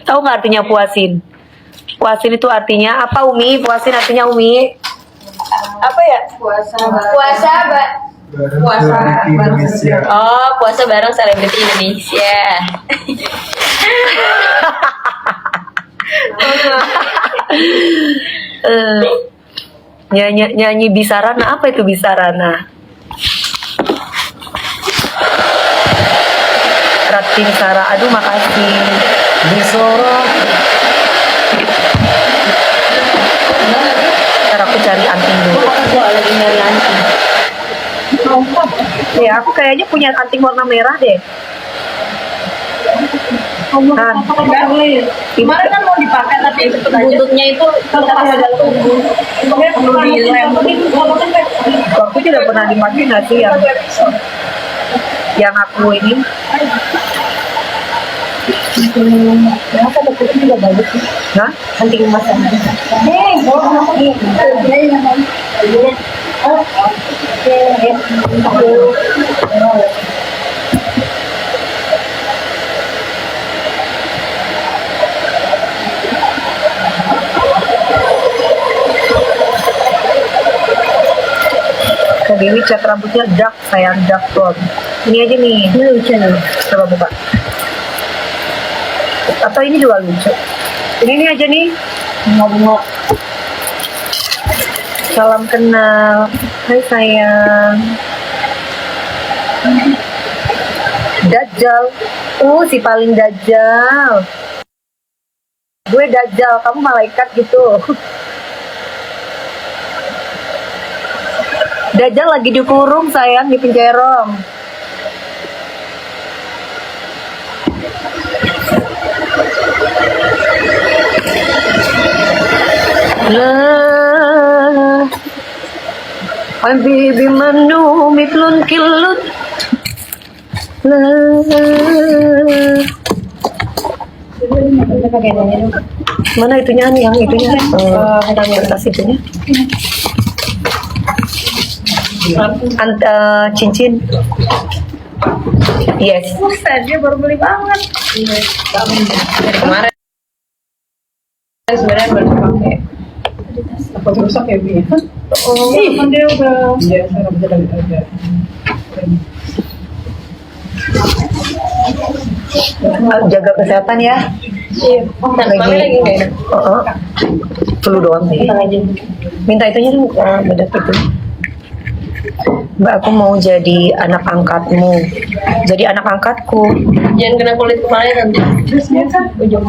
Tahu nggak artinya puasin? Puasin itu artinya apa, Umi? Puasin artinya, Umi? Apa ya? Puasa Puasa, Indonesia. oh puasa bareng selebriti Indonesia. Nyanyi Bisarana, apa itu Bisarana? Ratin Sara, aduh makasih. Bisorot. Ntar aku cari anting dulu. Lagi nyari anting. Ya, aku kayaknya punya anting warna merah deh. Kan. Kemarin kan mau dipakai tapi Buntutnya itu lepas satu. perlu dilem. Aku juga pernah dipakai nggak sih yang aku ini? Kenapa bentuknya juga bagus sih? Hah? Anting emas yang Kak Dewi cat rambutnya dark, sayang, dark blonde. Ini aja nih. ini lucu nih. Coba buka. Atau ini juga lucu. Ini aja nih. Bunga-bunga. Salam kenal. Hai sayang. Dajjal. Si paling dajjal. Gue dajjal, kamu malaikat gitu. Dajjal lagi dikurung sayang di penjerong. Lah Habibi manu mitlun kilut. Lah mana itunya nih, yang itunya kertas itunya. Cincin. Yes. Buset, dia baru beli banget. Kemarin sebenarnya baru pakai. Apa rusak ya, Bi? Oh, kan dia udah biasa rambutnya ada. Jaga kesehatan ya. Iya. Lagi nggak enak. Flu doang sih. Minta itunya dong, bedak itu. Mbak, aku mau jadi anak angkatmu. Jadi anak angkatku. Jangan kena kulit kepalanya nanti. Terus dia kan ujung.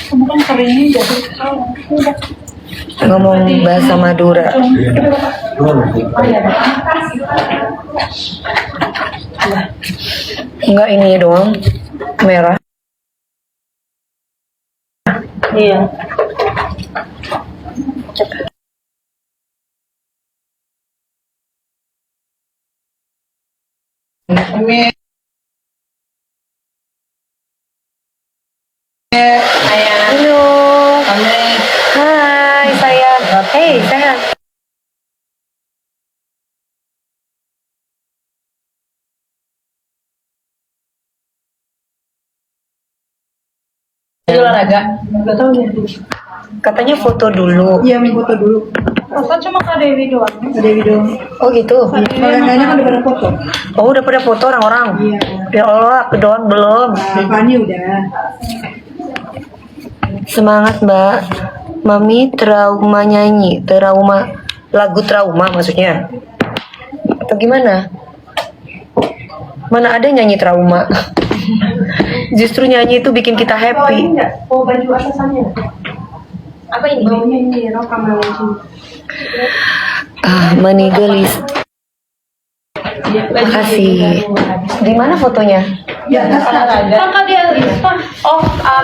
Kamu kan keringnya jadi Ngomong bahasa Madura. Enggak, ini doang. Merah. Iya. Halo. Hai sayang. Hey sayang. Itu olahraga. nggak tahu ya. Katanya foto dulu. Iya, mau foto dulu. Foto cuma Kak Dewi doang. Kak Dewi doang. Oh gitu. Kalau yang lainnya kan udah pada foto. Oh udah pada foto orang-orang. Iya. Ya Allah, aku doang belum. Nah, Fani udah. Semangat Mbak. Mami trauma nyanyi, trauma lagu trauma maksudnya. Atau gimana? Mana ada nyanyi trauma? Justru nyanyi itu bikin kita happy. Oh, baju atasannya. Apa ini? Baunya ini rokam Malaysia. Mani gelis. Makasih. Di mana fotonya? Ya, Olahraga. kan dia Oh, minta